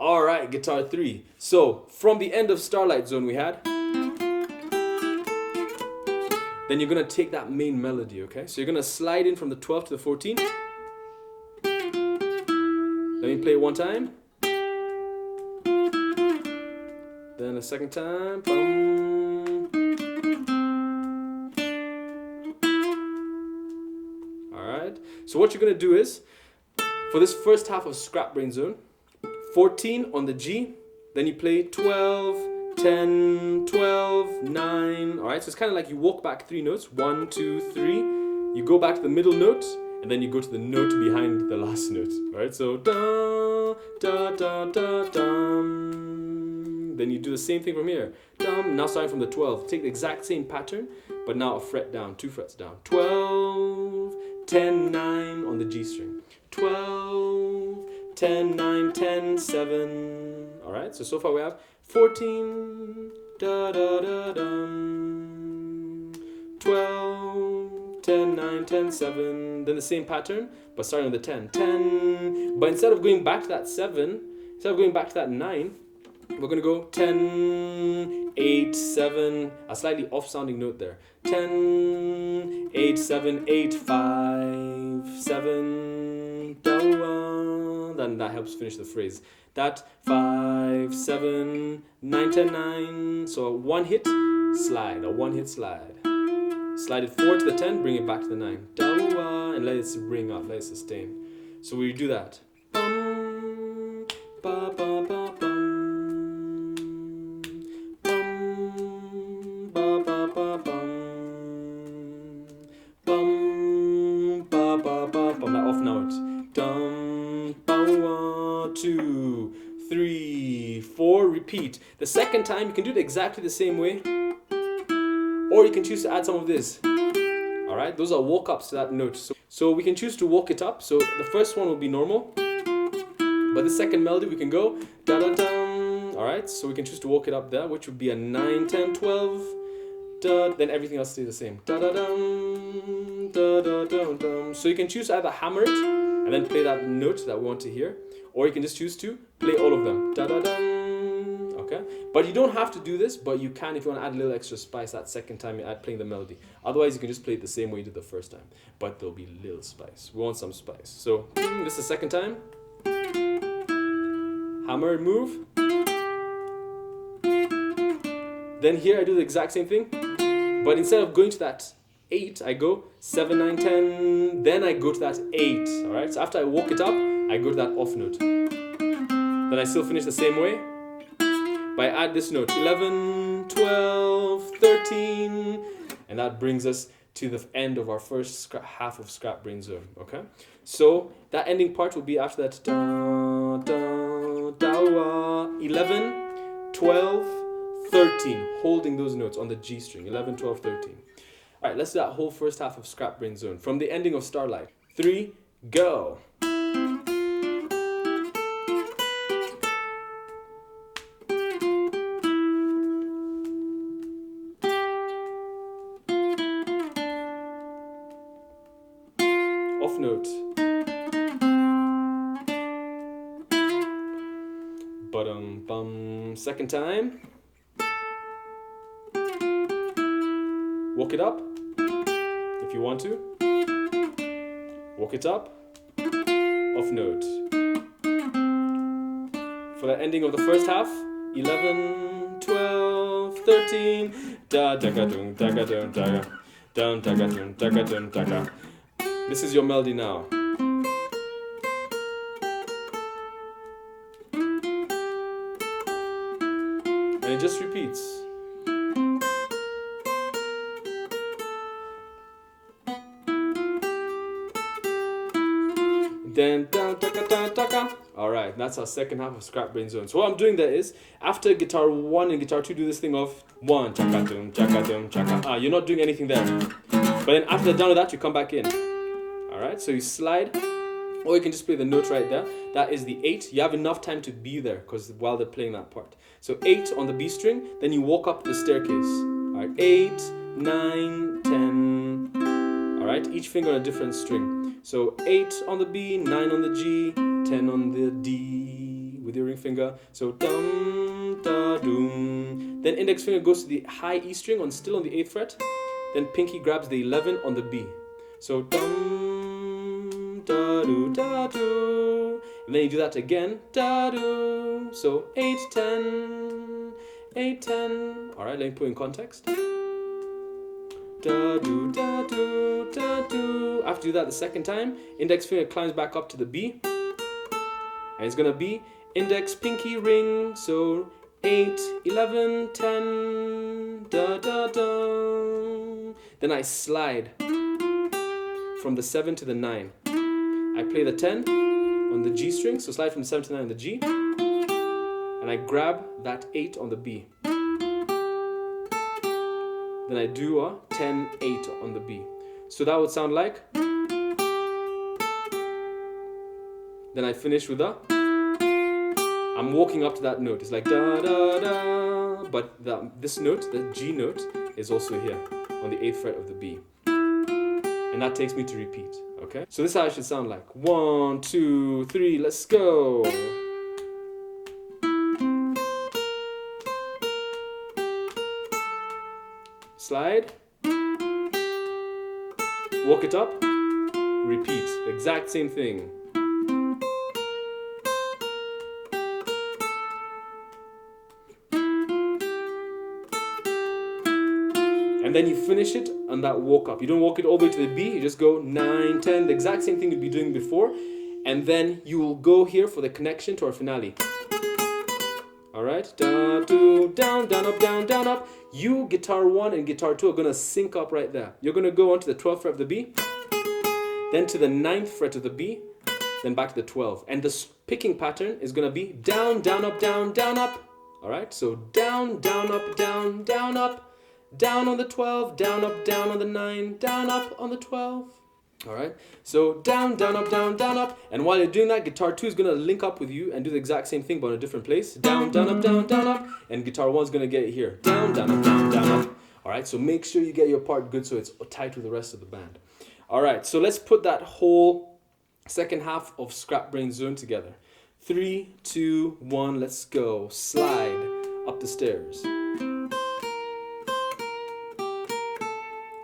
All right, guitar 3. So from the end of Starlight Zone we had. Then you're gonna take that main melody, okay? So you're gonna slide in from the 12 to the 14. Let me play it one time. Then a second time. Bum. Alright. So what you're gonna do is, for this first half of Scrap Brain Zone, 14 on the G, then you play 12, 10, 12, 9. Alright, so it's kind of like you walk back 3 notes. 1, 2, 3. You go back to the middle note, and then you go to the note behind the last note. Alright, so da, da, da, da, dum. Then you do the same thing from here. Dum, now starting from the 12. Take the exact same pattern, but now a fret down, 2 frets down. 12, 10, 9 on the G string. 12, 10, 9, 10, 7. Alright, so far we have 14, da da da dum. 12, 10, 9, 10, 7. Then the same pattern, but starting with the 10. 10. But instead of going back to that 7, instead of going back to that 9, we're going to go 10, 8, 7. A slightly off sounding note there. 10, 8, 7, 8, 5, 7. Then that helps finish the phrase. That 5, 7, 9, 10, 9. So a one hit slide, a one hit slide. Slide it forward to the 10, bring it back to the 9. And let it ring up, let it sustain. So we do that. Bum, ba, ba, ba, bum. Bum, ba, ba, ba, bum. Bum, ba, ba, ba, bum. That off note. Dum, ba, 2, 3, 4. Repeat. The second time you can do it exactly the same way, or you can choose to add some of this. All right, those are walk ups to that note. So we can choose to walk it up. So the first one will be normal, but the second melody we can go da da dum. All right, so we can choose to walk it up there, which would be a 9, 10, 12. Da, then everything else stays the same. Da da dum, da da dum dum. So you can choose to either hammer it and then play that note that we want to hear, or you can just choose to play all of them. Da da dum. Okay, but you don't have to do this, but you can if you want to add a little extra spice that second time you add playing the melody. Otherwise, you can just play it the same way you did the first time, but there'll be little spice. We want some spice. So this is the second time. Hammer and move. Then here I do the exact same thing, but instead of going to that 8, I go 7, 9, 10. Then I go to that 8. All right. So after I walk it up, I go to that off note. Then I still finish the same way. But I add this note, 11, 12, 13, and that brings us to the end of our first half of Scrap Brain Zone, okay? So that ending part will be after that, da, da, da, 11, 12, 13, holding those notes on the G string, 11, 12, 13. All right, let's do that whole first half of Scrap Brain Zone from the ending of Starlight. 3, go. Off note. Ba-dum bum. Second time. Walk it up if you want to. Walk it up. Off note. For the ending of the first half, 11, 12, 13. Da da ga dum da ga dum da ga dum da ga dum da ga dum da ga. This is your melody now. And it just repeats. Then da da da da da. Alright, that's our second half of Scrap Brain Zone. So what I'm doing there is, after guitar 1 and guitar 2 do this thing of 1, chaka dum, chaka dum, chaka. You're not doing anything there. But then after the down of that, you come back in. Alright, so you slide, or you can just play the note right there. That is the 8. You have enough time to be there because while they're playing that part. So 8 on the B string, then you walk up the staircase. Alright, 8, 9, 10. Alright, each finger on a different string. So 8 on the B, 9 on the G, 10 on the D with your ring finger. So dum da doom. Then index finger goes to the high E string still on the 8th fret. Then pinky grabs the 11 on the B. So dum da do da do. And then you do that again. Da do. So 8 10 8 10. All right, let me put in context. Da do da do da do. After you do that the second time, index finger climbs back up to the B, and it's gonna be index pinky ring. So 8 11 10 da da da. Then I slide from the 7 to the 9. I play the 10 on the G string, so slide from the 7 to the 9 on the G, and I grab that 8 on the B. Then I do a 10 8 on the B. So that would sound like. Then I finish with a. I'm walking up to that note. It's like da da da. But this note, the G note, is also here on the 8th fret of the B. And that takes me to repeat. Okay? So this is how it should sound like. 1 2 3, let's go. Slide, walk it up, repeat. Exact same thing. And then you finish it on that walk up. You don't walk it all the way to the B, you just go 9, 10, the exact same thing you'd be doing before. And then you will go here for the connection to our finale. Alright, da, do, down, down, up, down, down, up. You, guitar 1 and guitar 2 are going to sync up right there. You're going to go onto the 12th fret of the B, then to the 9th fret of the B, then back to the 12. And the picking pattern is going to be down, down, up, down, down, up. Alright, so down, down, up, down, down, up, down on the 12, down, up, down on the 9, down, up on the 12. Alright, so down, down, up, down, down, up. And while you're doing that, guitar 2 is going to link up with you and do the exact same thing but in a different place. Down, down, up, down, down, up. And guitar 1 is going to get it here. Down, down, up, down, down, up. Alright, so make sure you get your part good so it's tight with the rest of the band. Alright, so let's put that whole second half of Scrap Brain Zone together. 3, 2, 1, let's go. Slide up the stairs.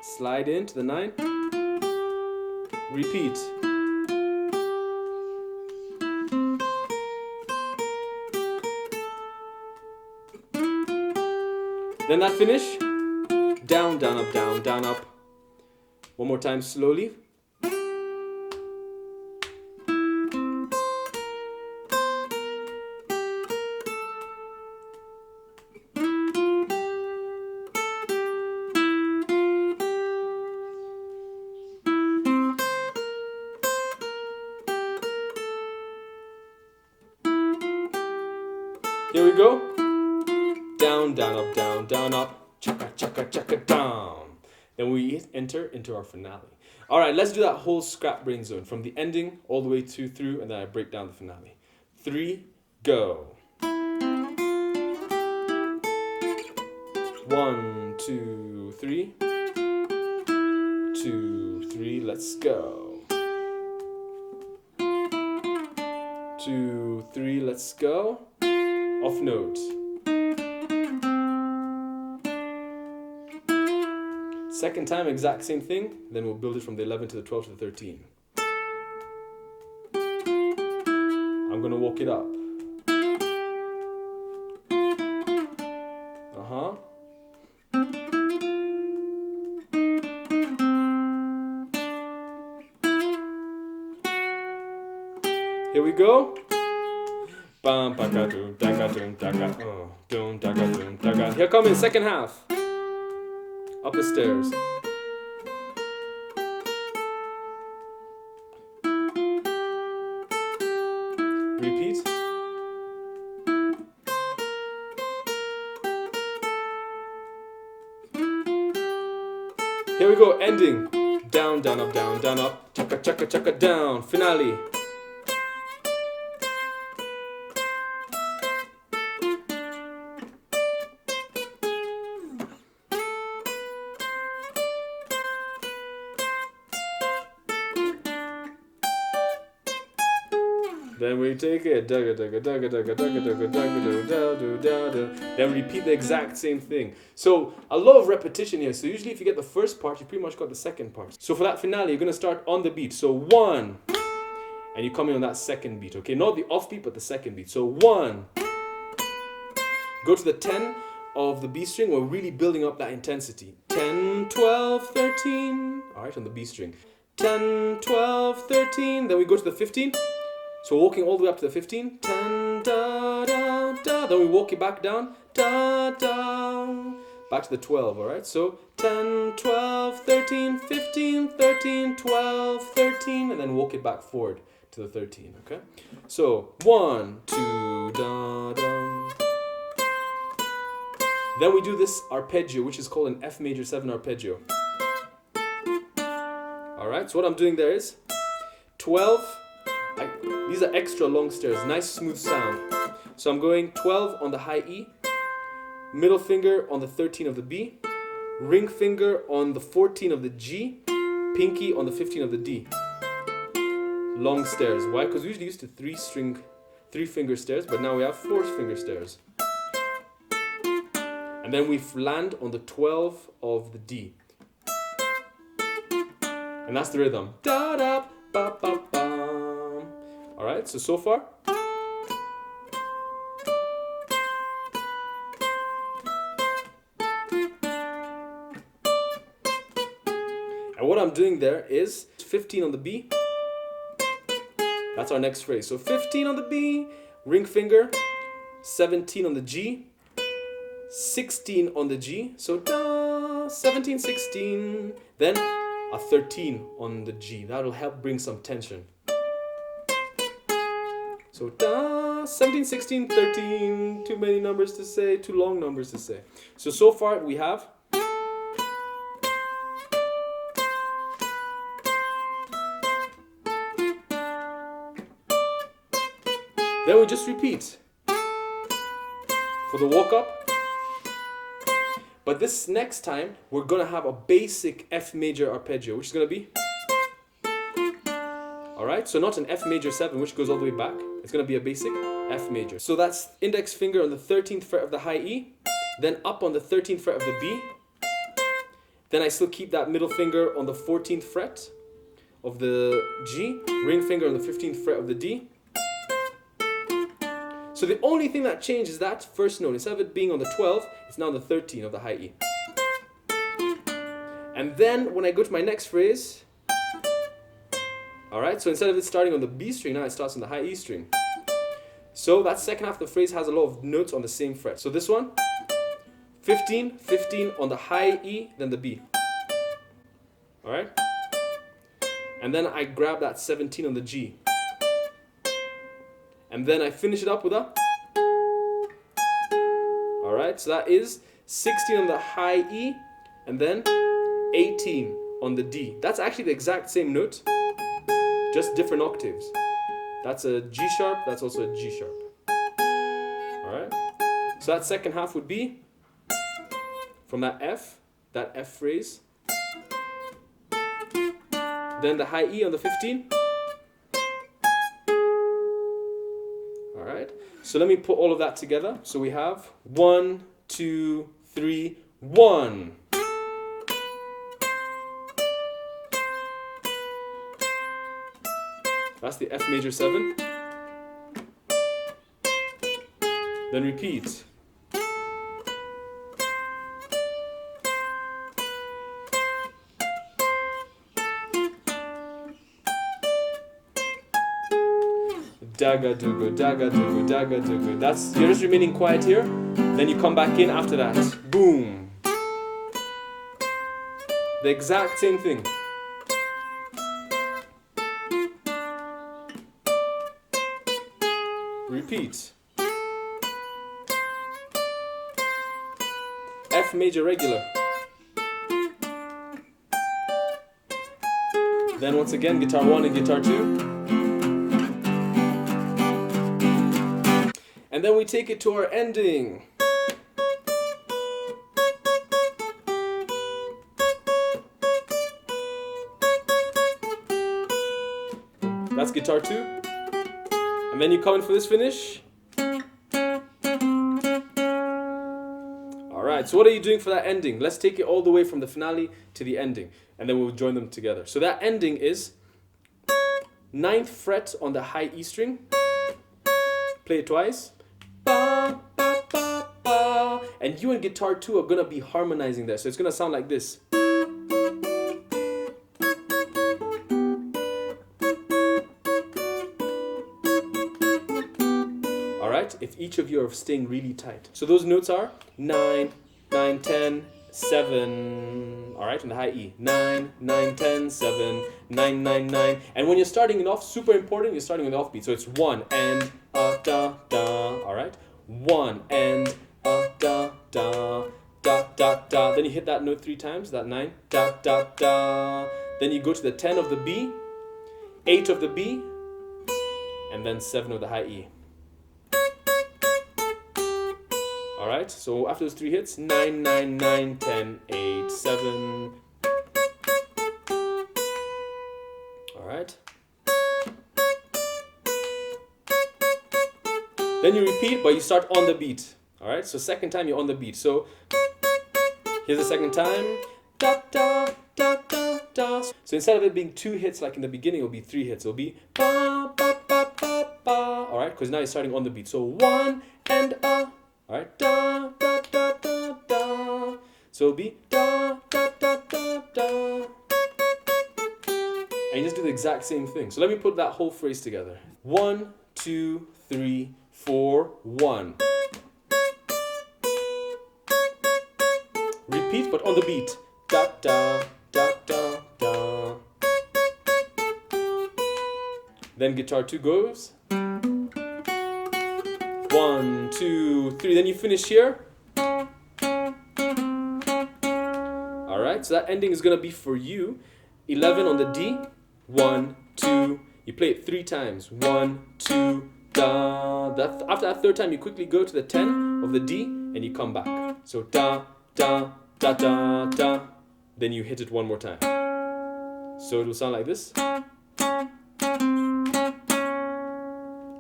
Slide into the 9. Repeat. Then that finish. Down, down, up, down, down, up. One more time slowly. Here we go. Down, down, up, down, down, up. Chaka, chaka, chaka, down. Then we enter into our finale. All right, let's do that whole Scrap Brain Zone from the ending all the way through, and then I break down the finale. 3, go. 1, 2, 3. 2, 3, let's go. 2, 3, let's go. Off note. Second time, exact same thing. Then we'll build it from the 11 to the 12 to the 13. I'm gonna walk it up. Here we go. Bam, baka, doom, daga, doom, daga, doom, daga, doom, daga. Here comes the second half. Up the stairs. Repeat. Here we go, ending. Down, down, up, down, down, up. Chaka, chaka, chaka, down. Finale. Then we take it. Then we repeat the exact same thing. So a lot of repetition here. So usually if you get the first part, you pretty much got the second part. So for that finale, you're going to start on the beat. So 1. And you come in on that second beat, okay? Not the off beat, but the second beat. So 1. Go to the 10 of the B string. We're really building up that intensity. 10, 12, 13. All right, on the B string. 10, 12, 13. Then we go to the 15. So walking all the way up to the 15. 10, da, da, da. Then we walk it back down. Da, da. Back to the 12, all right? So 10, 12, 13, 15, 13, 12, 13. And then walk it back forward to the 13, okay? So 1, 2, da, da. Then we do this arpeggio, which is called an F major 7 arpeggio. Alright, so what I'm doing there is 12, these are extra long stairs, nice smooth sound. So I'm going 12 on the high E, middle finger on the 13 of the B, ring finger on the 14 of the G, pinky on the 15 of the D. Long stairs. Why? Because we usually used to 3 finger stairs, but now we have 4 finger stairs. And then we land on the 12 of the D. And that's the rhythm. Da da ba ba ba. All right. So far. And what I'm doing there is 15 on the B. That's our next phrase. So 15 on the B, ring finger, 17 on the G, 16 on the G. So da, 17, 16. Then a 13 on the G. That'll help bring some tension. So da, 17, 16, 13. Too many numbers to say, too long numbers to say. So far we have. Then we just repeat for the walk up. But this next time, we're going to have a basic F major arpeggio, which is going to be. Alright, so not an F major 7, which goes all the way back. It's going to be a basic F major. So that's index finger on the 13th fret of the high E, then up on the 13th fret of the B. Then I still keep that middle finger on the 14th fret of the G, ring finger on the 15th fret of the D. So the only thing that changes is that first note. Instead of it being on the 12, it's now on the 13 of the high E. And then when I go to my next phrase, alright, so instead of it starting on the B string, now it starts on the high E string. So that second half of the phrase has a lot of notes on the same fret. So this one, 15, 15 on the high E, then the B. Alright? And then I grab that 17 on the G. And then I finish it up with a. Alright, so that is 16 on the high E, and then 18 on the D. That's actually the exact same note, just different octaves. That's a G sharp, that's also a G sharp. Alright, so that second half would be from that F phrase, then the high E on the 15. So let me put all of that together. So we have 1, 2, 3, 1. That's the F major 7. Then repeat. Daga dugu, daga dugu, daga dugu. That's, you're just remaining quiet here. Then you come back in after that. Boom. The exact same thing. Repeat. F major regular. Then once again, guitar 1 and guitar 2. And then we take it to our ending. That's guitar 2. And then you come in for this finish. Alright, so what are you doing for that ending? Let's take it all the way from the finale to the ending, and then we'll join them together. So that ending is 9th fret on the high E string. Play it twice. Ba, ba, ba, ba. And you and guitar 2 are going to be harmonizing there. So it's going to sound like this. Alright, if each of you are staying really tight. So those notes are 9, 9, 10, 7. Alright, on the high E. 9, 9, 10, 7, 9, 9, 9. And when you're starting it off, super important, you're starting with the offbeat. So it's 1 and da, da. Alright? 1 and da, da, da, da, da. Then you hit that note 3 times, that 9, da, da, da. Then you go to the 10 of the B, 8 of the B, and then 7 of the high E. Alright, so after those 3 hits, 9, 9, 9, 10, 8, 7. Alright. Then you repeat, but you start on the beat. Alright, so second time you're on the beat. So here's the second time. Da, da, da, da, da. So instead of it being 2 hits like in the beginning, it'll be 3 hits. It'll be ba, ba, ba, ba, ba. Alright, because now you're starting on the beat. So 1 and Alright, da, da, da, da, da. So it'll be da, da, da, da, da. And you just do the exact same thing. So let me put that whole phrase together. 1, 2, 3, 4, 1. Repeat, but on the beat. Da, da, da, da, da. Then guitar 2 goes. 1, 2, 3. Then you finish here. Alright, so that ending is going to be for you. 11 on the D. 1, 2. You play it 3 times. 1, 2, da. After that third time, you quickly go to the 10 of the D and you come back. So da, da, da, da, da. Then you hit it one more time. So it will sound like this.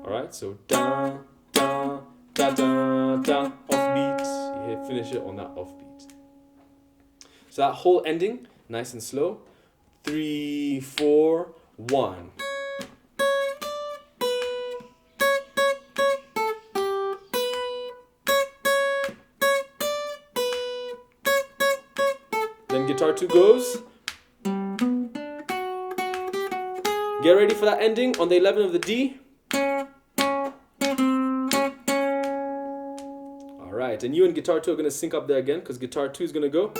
Alright, so da, da, da, da, da, offbeat. You finish it on that offbeat. So that whole ending, nice and slow. 3, 4, 1. Then guitar 2 goes. Get ready for that ending on the 11 of the D. Alright, and you and guitar 2 are going to sync up there again because guitar 2 is going to go.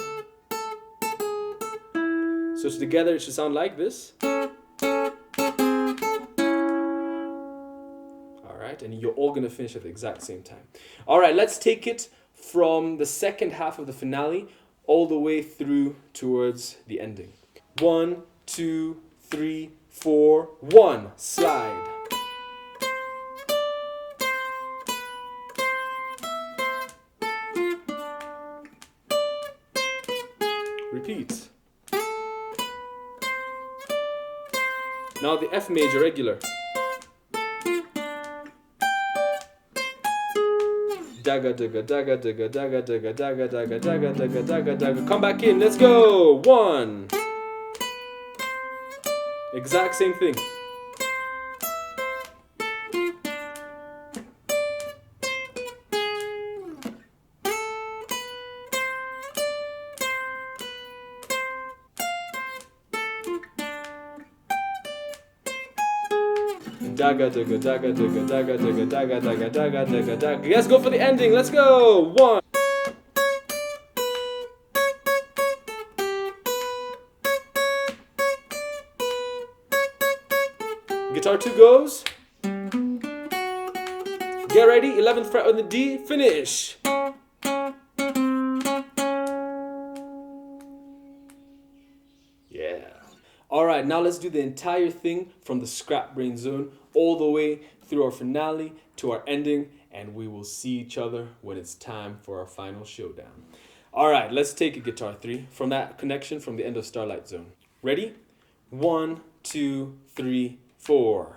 So together it should sound like this. Alright, and you're all going to finish at the exact same time. Alright, let's take it from the second half of the finale all the way through towards the ending. 1, 2, 3, 4, 1. Slide. Repeat. Now the F major regular. Dagga dagga dagga dagga dagga dagga dagga dagga dagga dagga dagga dagga. Come back in. Let's go. 1. Exact same thing. Dagga dagga dagga dagga dagga dagga dagga dagga dagga dagga dagga. Let's go for the ending. Let's go. 1. Guitar 2 goes. Get ready. 11th fret on the D. Finish. Yeah. Alright, now let's do the entire thing from the scrap brain zone all the way through our finale to our ending, and we will see each other when it's time for our final showdown. Alright, let's take a guitar 3 from that connection from the end of Starlight Zone. Ready? 1, 2, 3, 4.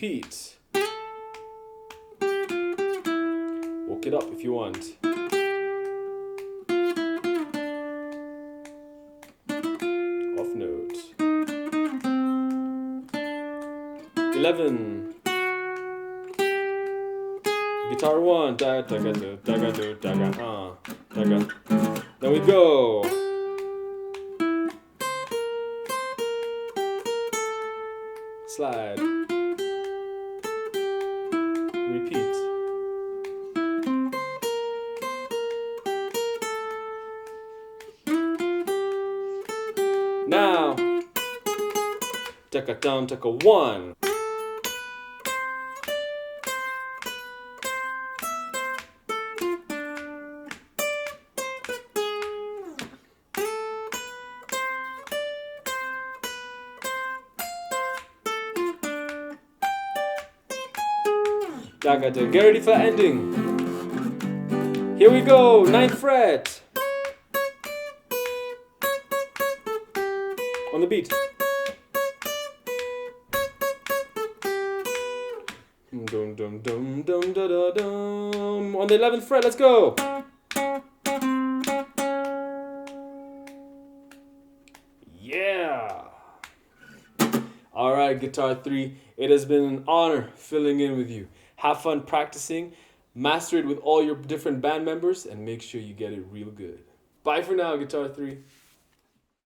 repeat. Woke it up if you want. Off note. 11. Guitar 1. Da da da da da da da da. Then we go. Slide. Repeat. Now, take a down, take a 1. Get ready for ending. Here we go, 9th fret. On the beat. Dum dum dum dum da da dum. On the 11th fret, let's go. Yeah. All right, Guitar 3. It has been an honor filling in with you. Have fun practicing, master it with all your different band members, and make sure you get it real good. Bye for now, Guitar 3.